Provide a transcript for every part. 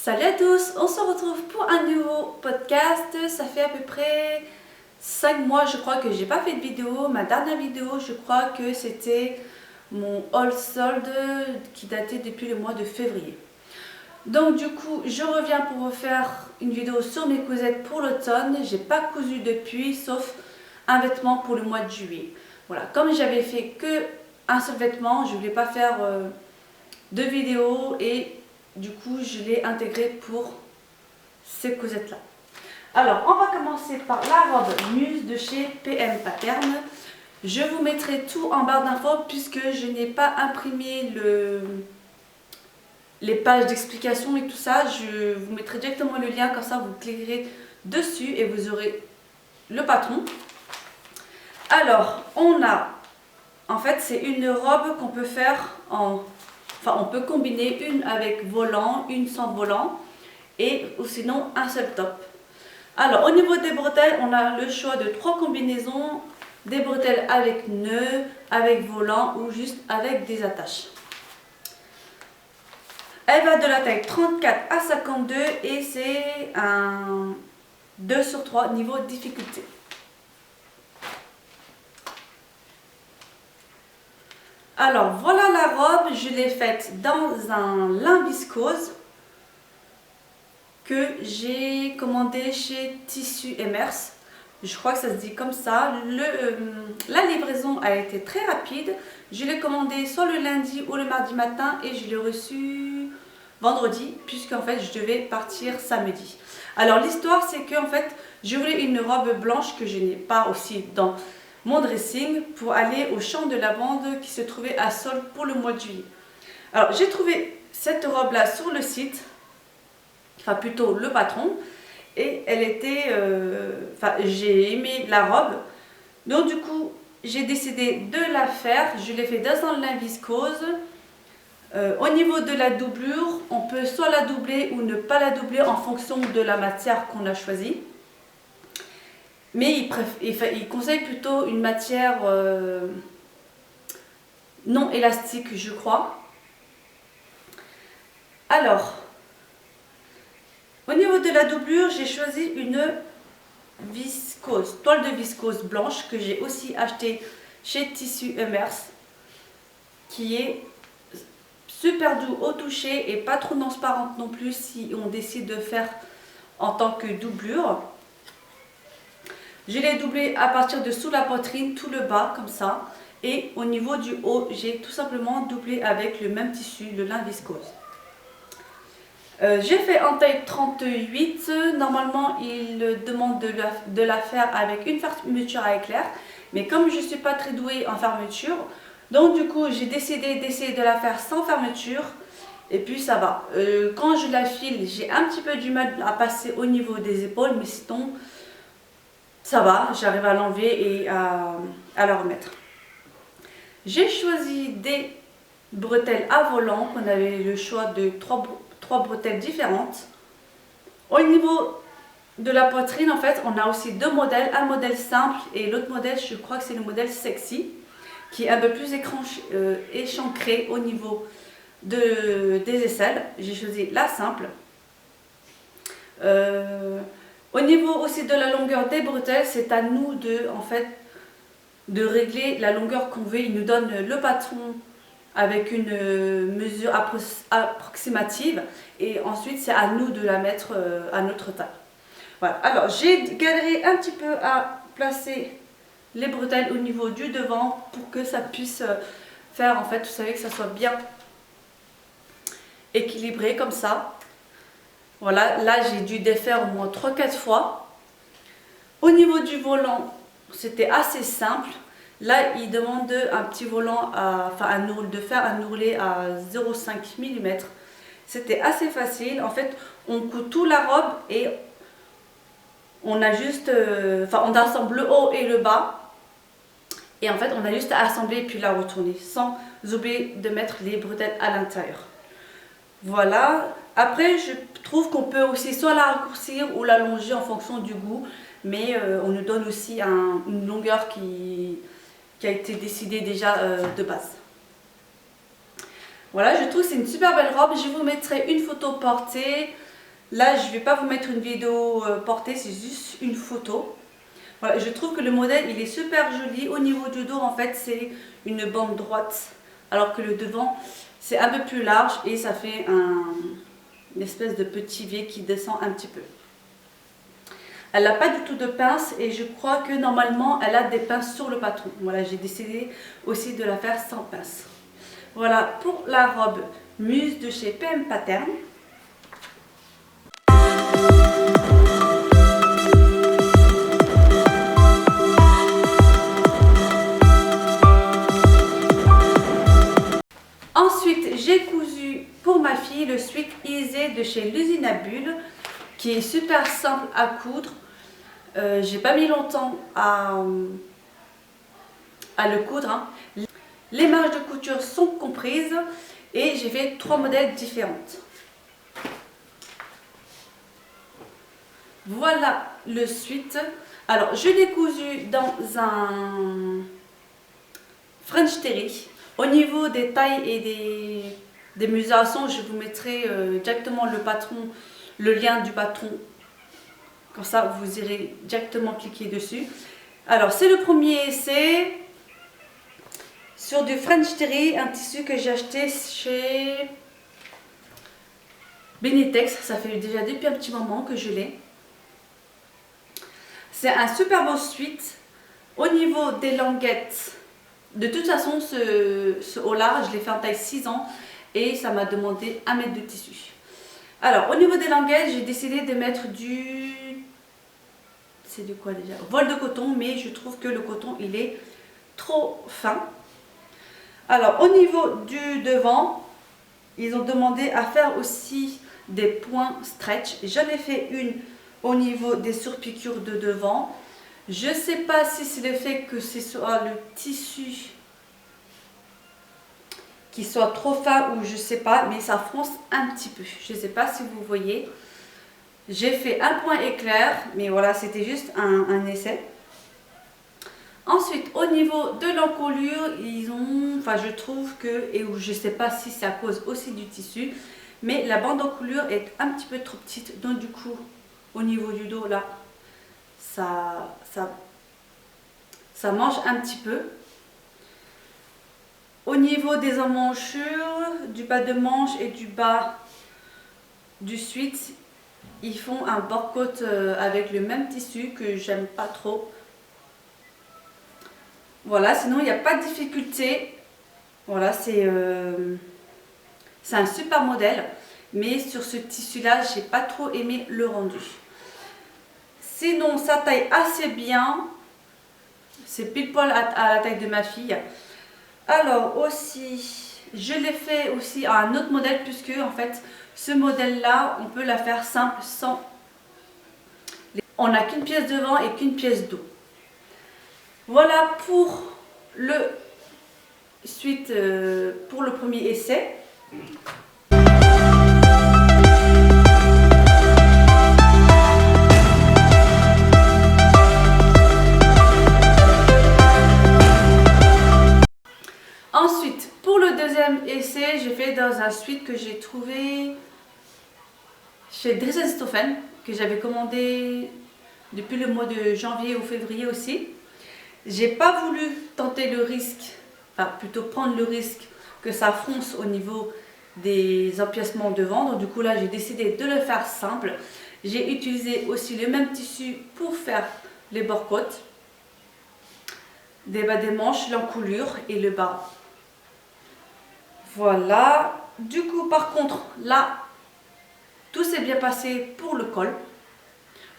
Salut à tous, on se retrouve pour un nouveau podcast. Ça fait à peu près 5 mois je crois que j'ai pas fait de vidéo. Ma dernière vidéo je crois que c'était mon haul solde qui datait depuis le mois de février. Donc du coup je reviens pour vous faire une vidéo sur mes cousettes pour l'automne. J'ai pas cousu depuis sauf un vêtement pour le mois de juillet. Voilà, comme j'avais fait que un seul vêtement, je voulais pas faire deux vidéos et du coup je l'ai intégré pour ces cousettes là. Alors on va commencer par la robe Muse de chez PM Pattern. Je vous mettrai tout en barre d'infos puisque je n'ai pas imprimé les pages d'explication et tout ça. Je vous mettrai directement le lien, comme ça vous cliquerez dessus et vous aurez le patron. Alors on a, en fait c'est une robe qu'on peut faire en... Enfin, on peut combiner une avec volant, une sans volant ou sinon un seul top. Alors, au niveau des bretelles, on a le choix de 3 combinaisons. Des bretelles avec nœud, avec volant ou juste avec des attaches. Elle va de la taille 34 à 52 et c'est un 2 sur 3 niveau difficulté. Alors voilà la robe, je l'ai faite dans un lin viscose que j'ai commandé chez Tissu Emers. Je crois que ça se dit comme ça. La livraison a été très rapide. Je l'ai commandé soit le lundi ou le mardi matin et je l'ai reçu vendredi puisqu'en fait je devais partir samedi. Alors l'histoire c'est que en fait je voulais une robe blanche que je n'ai pas aussi dans mon dressing pour aller au champ de lavande qui se trouvait à Soldes pour le mois de juillet. Alors j'ai trouvé cette robe là sur le site, enfin plutôt le patron, et elle était, j'ai aimé la robe, donc du coup j'ai décidé de la faire. Je l'ai fait dans un lin viscose. Au niveau de la doublure, on peut soit la doubler ou ne pas la doubler en fonction de la matière qu'on a choisie. Mais il conseille plutôt une matière non élastique, je crois. Alors, au niveau de la doublure, j'ai choisi une viscose, toile de viscose blanche que j'ai aussi acheté chez Tissu Emers, qui est super doux au toucher et pas trop transparente non plus si on décide de faire en tant que doublure. Je l'ai doublé à partir de sous la poitrine, tout le bas comme ça. Et au niveau du haut, j'ai tout simplement doublé avec le même tissu, le lin viscose. J'ai fait en taille 38. Normalement, il demande de la faire avec une fermeture à éclair. Mais comme je ne suis pas très douée en fermeture, donc du coup, j'ai décidé d'essayer de la faire sans fermeture. Et puis ça va. Quand je la file, j'ai un petit peu du mal à passer au niveau des épaules. Mais sinon... ça va, j'arrive à l'enlever et à la remettre. J'ai choisi des bretelles à volant, qu'on avait le choix de 3 bretelles différentes. Au niveau de la poitrine, en fait, on a aussi 2 modèles. Un modèle simple et l'autre modèle, je crois que c'est le modèle sexy, qui est un peu plus échancré au niveau des aisselles. J'ai choisi la simple. Au niveau aussi de la longueur des bretelles, c'est à nous de régler la longueur qu'on veut. Il nous donne le patron avec une mesure approximative et ensuite c'est à nous de la mettre à notre taille. Voilà. Alors j'ai galéré un petit peu à placer les bretelles au niveau du devant pour que ça puisse faire, en fait, vous savez, que ça soit bien équilibré comme ça. Voilà, là j'ai dû défaire au moins 3-4 fois. Au niveau du volant, c'était assez simple. Là, il demande un petit volant, de faire un ourlet à 0,5 mm. C'était assez facile. En fait, on coud tout la robe et on a juste, on assemble le haut et le bas. Et en fait, on a juste à assembler puis la retourner sans oublier de mettre les bretelles à l'intérieur. Voilà. Après, je trouve qu'on peut aussi soit la raccourcir ou l'allonger en fonction du goût. Mais on nous donne aussi une longueur qui a été décidée déjà de base. Voilà, je trouve que c'est une super belle robe. Je vous mettrai une photo portée Là, je ne vais pas vous mettre une vidéo portée, c'est juste une photo. Voilà, je trouve que le modèle, il est super joli. Au niveau du dos, en fait, c'est une bande droite. Alors que le devant, c'est un peu plus large et ça fait une espèce de petit V qui descend un petit peu. Elle n'a pas du tout de pince et je crois que normalement, elle a des pinces sur le patron. Voilà, j'ai décidé aussi de la faire sans pince. Voilà pour la robe Muse de chez PM Pattern. Ensuite, j'ai cousu pour ma fille le sweat Easy de chez l'usine à bulles, qui est super simple à coudre. J'ai pas mis longtemps à le coudre. Hein. Les marges de couture sont comprises et j'ai fait 3 modèles différents. Voilà le sweat. Alors, je l'ai cousu dans un French Terry. Au niveau des tailles et des mesurations, je vous mettrai directement le patron, le lien du patron. Comme ça, vous irez directement cliquer dessus. Alors, c'est le premier essai sur du French Terry, un tissu que j'ai acheté chez Benitex. Ça fait déjà depuis un petit moment que je l'ai. C'est un super beau sweat. Au niveau des languettes, de toute façon, ce haut-là, je l'ai fait en taille 6 ans et ça m'a demandé 1 mètre de tissu. Alors, au niveau des languettes, j'ai décidé de mettre du... C'est du quoi déjà? Voile de coton, mais je trouve que le coton, il est trop fin. Alors, au niveau du devant, ils ont demandé à faire aussi des points stretch. J'en ai fait une au niveau des surpiqûres de devant. Je ne sais pas si c'est le fait que ce soit le tissu qui soit trop fin ou je ne sais pas, mais ça fronce un petit peu. Je ne sais pas si vous voyez. J'ai fait un point éclair, mais voilà, c'était juste un essai. Ensuite, au niveau de l'encolure, ils ont, enfin je trouve que, et je ne sais pas si c'est à cause aussi du tissu, mais la bande d'encolure est un petit peu trop petite. Donc du coup, au niveau du dos, là, ça mange un petit peu. Au niveau des emmanchures, du bas de manche et du bas du sweat, ils font un bord-côte avec le même tissu que j'aime pas trop. Voilà, sinon il n'y a pas de difficulté. Voilà, c'est un super modèle. Mais sur ce tissu-là, j'ai pas trop aimé le rendu. Sinon, ça taille assez bien. C'est pile poil à la taille de ma fille. Alors aussi, je l'ai fait aussi à un autre modèle puisque en fait, ce modèle-là, on peut la faire simple sans... On n'a qu'une pièce devant et qu'une pièce dos. Voilà pour le suite, pour le premier essai. Ensuite, pour le deuxième essai, j'ai fait dans un sweat que j'ai trouvé chez Dressenstoffen, que j'avais commandé depuis le mois de janvier ou février aussi. J'ai pas voulu tenter le risque, enfin plutôt prendre le risque que ça fronce au niveau des empiècements devant. Donc du coup là, j'ai décidé de le faire simple. J'ai utilisé aussi le même tissu pour faire les bords-côtes, des bas des manches, l'encolure et le bas. Voilà. Du coup, par contre, là, tout s'est bien passé pour le col.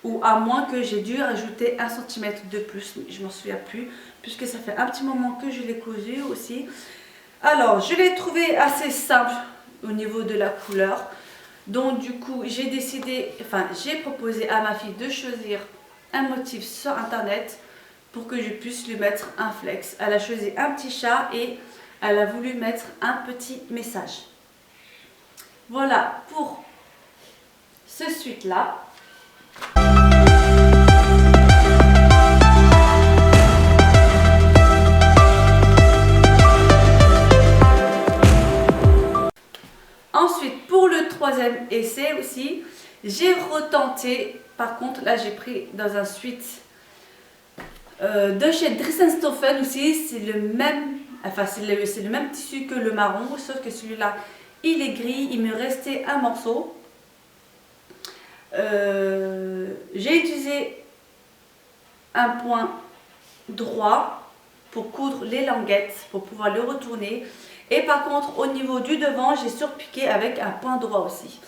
Ou à moins que j'ai dû rajouter 1 cm de plus. Je m'en souviens plus. Puisque ça fait un petit moment que je l'ai cousu aussi. Alors, je l'ai trouvé assez simple au niveau de la couleur. Donc, du coup, j'ai décidé, enfin, j'ai proposé à ma fille de choisir un motif sur internet pour que je puisse lui mettre un flex. Elle a choisi un petit chat et elle a voulu mettre un petit message. Voilà pour ce sweat là. Ensuite, pour le troisième essai aussi, J'ai retenté, par contre là j'ai pris dans un suite de chez Dries & Stoffen aussi, c'est le même, enfin c'est le même tissu que le marron, sauf que celui-là il est gris, il me restait un morceau. J'ai utilisé un point droit pour coudre les languettes, pour pouvoir le retourner. Et par contre au niveau du devant, j'ai surpiqué avec un point droit aussi.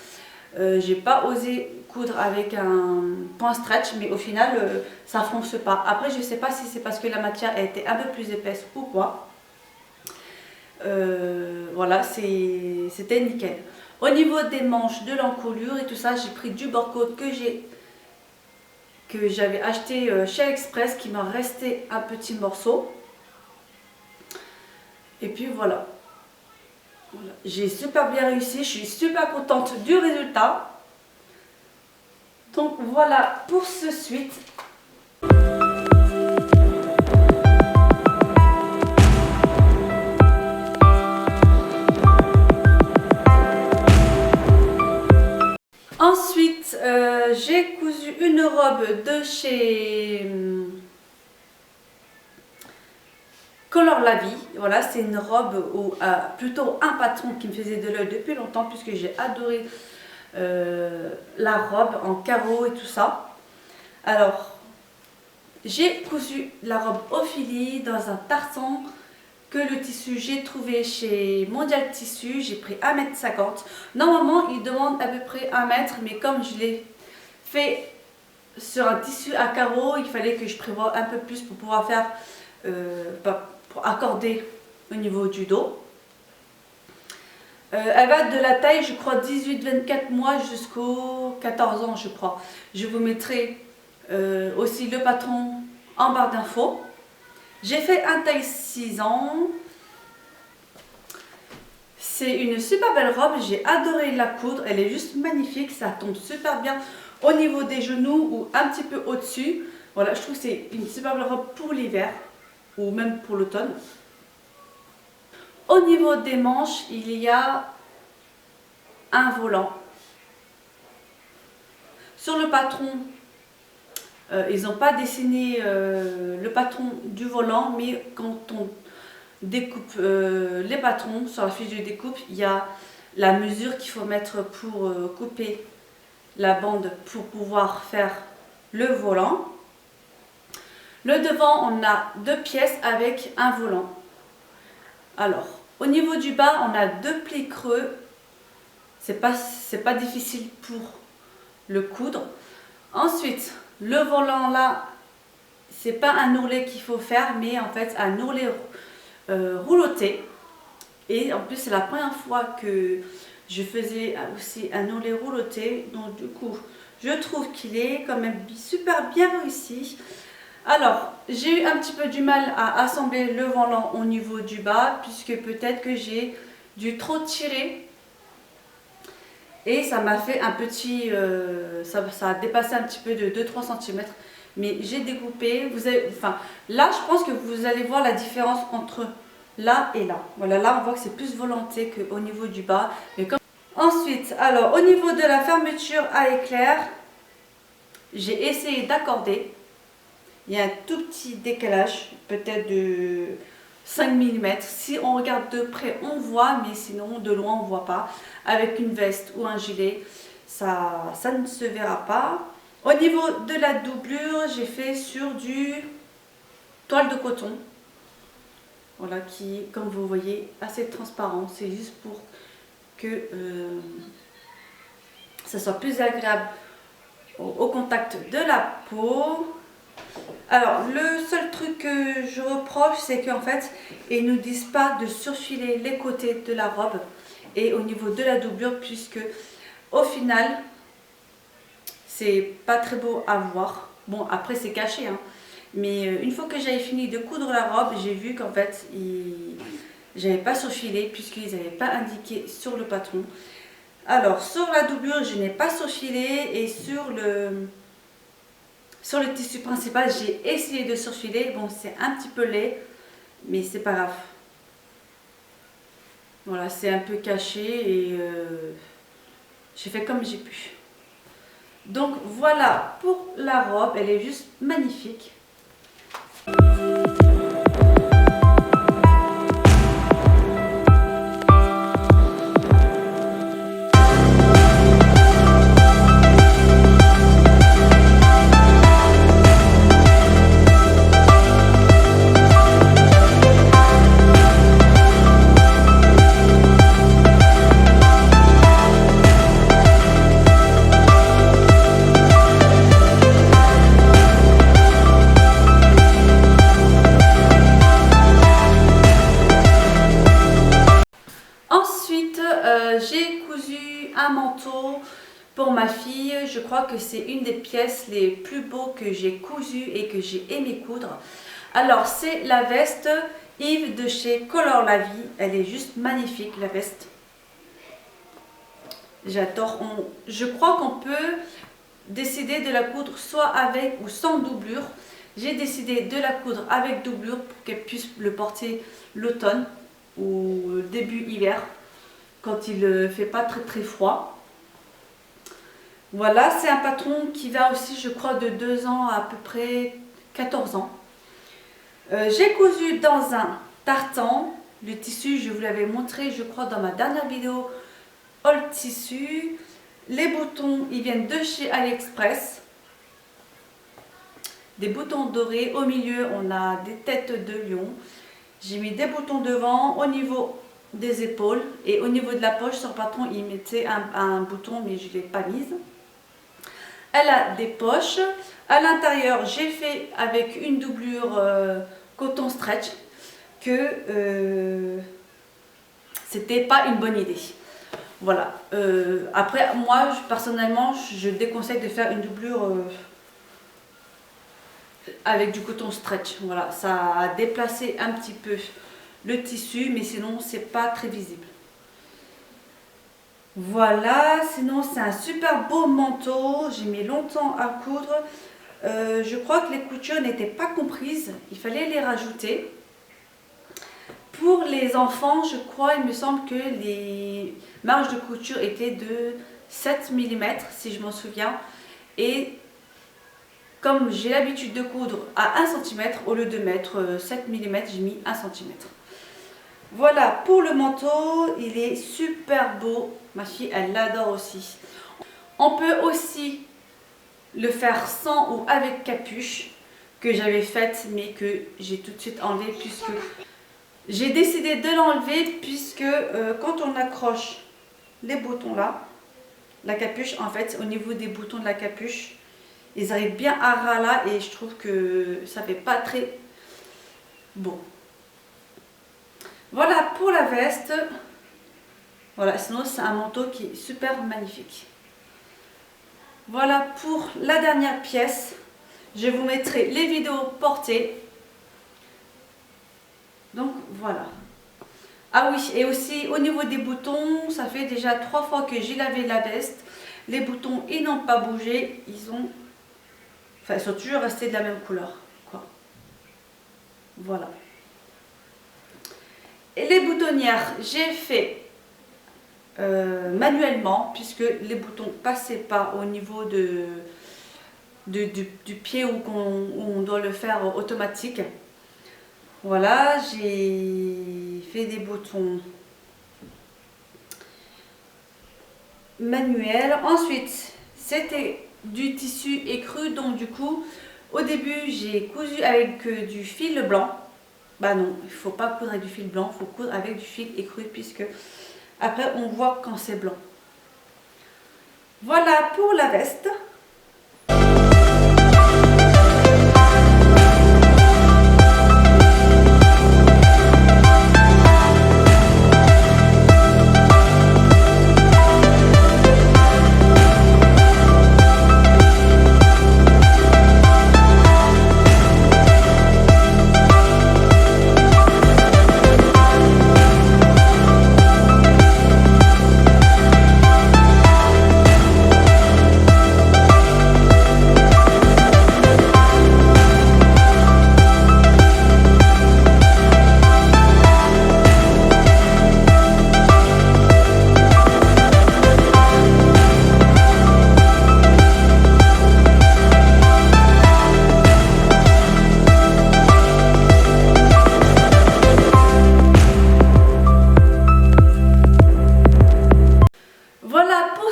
J'ai pas osé coudre avec un point stretch, mais au final ça fonce pas. Après je sais pas si c'est parce que la matière a été un peu plus épaisse ou quoi. Voilà, c'était nickel. Au niveau des manches, de l'encolure et tout ça, j'ai pris du bord-côte que j'avais acheté chez Express, qui m'a resté un petit morceau. Et puis voilà. J'ai super bien réussi, je suis super contente du résultat. Donc voilà pour ce suite. Ensuite, j'ai cousu une robe de chez Color La Vie. Voilà, c'est une robe ou plutôt un patron qui me faisait de l'œil depuis longtemps, puisque j'ai adoré la robe en carreaux et tout ça. Alors, j'ai cousu la robe Ophélie dans un tartan que le tissu j'ai trouvé chez Mondial Tissu. J'ai pris 1,50 m. Normalement, il demande à peu près 1 mètre, mais comme je l'ai fait sur un tissu à carreaux, il fallait que je prévoie un peu plus pour pouvoir faire, pour accorder au niveau du dos. Elle va de la taille, je crois, 18-24 mois jusqu'aux 14 ans, je crois. Je vous mettrai aussi le patron en barre d'infos. J'ai fait un taille 6 ans. C'est une super belle robe, j'ai adoré la coudre, elle est juste magnifique, ça tombe super bien au niveau des genoux ou un petit peu au-dessus. Voilà, je trouve que c'est une super belle robe pour l'hiver ou même pour l'automne. Au niveau des manches, il y a un volant. Sur le patron, ils n'ont pas dessiné le patron du volant, mais quand on découpe les patrons, sur la fiche de découpe, il y a la mesure qu'il faut mettre pour couper la bande pour pouvoir faire le volant. Le devant, on a 2 pièces avec un volant. Alors, au niveau du bas, on a 2 plis creux. C'est pas difficile pour le coudre. Ensuite, le volant là, c'est pas un ourlet qu'il faut faire, mais en fait un ourlet rouloté. Et en plus, c'est la première fois que je faisais aussi un ourlet rouloté. Donc du coup, je trouve qu'il est quand même super bien réussi. Alors, j'ai eu un petit peu du mal à assembler le volant au niveau du bas, puisque peut-être que j'ai dû trop tirer. Et ça m'a fait un petit... ça a dépassé un petit peu de 2-3 cm. Mais j'ai découpé. Enfin, là, je pense que vous allez voir la différence entre là et là. Voilà, là, on voit que c'est plus volonté qu'au niveau du bas. Mais comme... Ensuite, alors, au niveau de la fermeture à éclair, j'ai essayé d'accorder. Il y a un tout petit décalage, peut-être de 5 mm. Si on regarde de près, on voit, mais sinon de loin, on ne voit pas. Avec une veste ou un gilet, ça ne se verra pas. Au niveau de la doublure, j'ai fait sur du toile de coton. Voilà, qui est, comme vous voyez, assez transparent. C'est juste pour que ça soit plus agréable au contact de la peau. Alors, le seul truc que je reproche, c'est qu'en fait, ils ne nous disent pas de surfiler les côtés de la robe et au niveau de la doublure, puisque au final, c'est pas très beau à voir. Bon, après, c'est caché, hein. Mais une fois que j'avais fini de coudre la robe, j'ai vu qu'en fait, j'avais pas surfilé, puisqu'ils n'avaient pas indiqué sur le patron. Alors, sur la doublure, je n'ai pas surfilé et sur le tissu principal, j'ai essayé de surfiler. Bon, c'est un petit peu laid, mais c'est pas grave. Voilà, c'est un peu caché et j'ai fait comme j'ai pu. Donc voilà pour la robe, elle est juste magnifique. J'ai cousu un manteau pour ma fille. Je crois que c'est une des pièces les plus beaux que j'ai cousu et que j'ai aimé coudre. Alors c'est la veste Yves de chez Color la Vie. Elle est juste magnifique, la veste. J'adore. Je crois qu'on peut décider de la coudre soit avec ou sans doublure. J'ai décidé de la coudre avec doublure pour qu'elle puisse le porter l'automne ou début hiver, quand il ne fait pas très froid. Voilà, c'est un patron qui va aussi, je crois, de 2 ans à peu près 14 ans. J'ai cousu dans un tartan. Le tissu, je vous l'avais montré, je crois, dans ma dernière vidéo Haul Tissu. Les boutons, ils viennent de chez AliExpress. Des boutons dorés. Au milieu, on a des têtes de lion. J'ai mis des boutons devant, au niveau des épaules, et au niveau de la poche, sur le patron il mettait un bouton, mais je ne l'ai pas mise. Elle a des poches. À l'intérieur, j'ai fait avec une doublure coton stretch que c'était pas une bonne idée. Voilà. Après, moi personnellement, je déconseille de faire une doublure avec du coton stretch. Voilà, ça a déplacé un petit peu le tissu, mais sinon c'est pas très visible. Voilà, sinon c'est un super beau manteau. J'ai mis longtemps à coudre. Je crois que les coutures n'étaient pas comprises, il fallait les rajouter. Pour les enfants, je crois, il me semble que les marges de couture étaient de 7 mm, si je m'en souviens. Et comme j'ai l'habitude de coudre à 1 cm, au lieu de mettre 7 mm, j'ai mis 1 cm. Voilà pour le manteau, il est super beau. Ma fille, elle l'adore aussi. On peut aussi le faire sans ou avec capuche, que j'avais faite mais que j'ai tout de suite enlevé, puisque j'ai décidé de l'enlever, puisque quand on accroche les boutons là, la capuche, en fait, au niveau des boutons de la capuche, ils arrivent bien à ras là, et je trouve que ça fait pas très beau. Voilà pour la veste. Voilà, sinon c'est un manteau qui est super magnifique. Voilà pour la dernière pièce. Je vous mettrai les vidéos portées. Donc voilà. Ah oui, et aussi au niveau des boutons, ça fait déjà 3 fois que j'ai lavé la veste. Les boutons, ils n'ont pas bougé. Ils sont toujours restés de la même couleur, quoi. Voilà. Et les boutonnières, j'ai fait manuellement, puisque les boutons passaient pas au niveau du pied, où on doit le faire automatique. Voilà, j'ai fait des boutons manuels. Ensuite, c'était du tissu écru, donc du coup, au début, j'ai cousu avec du fil blanc. Bah non, il ne faut pas coudre avec du fil blanc, il faut coudre avec du fil écru, puisque après on voit quand c'est blanc. Voilà pour la veste.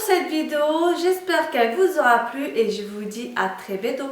cette vidéo. J'espère qu'elle vous aura plu et je vous dis à très bientôt.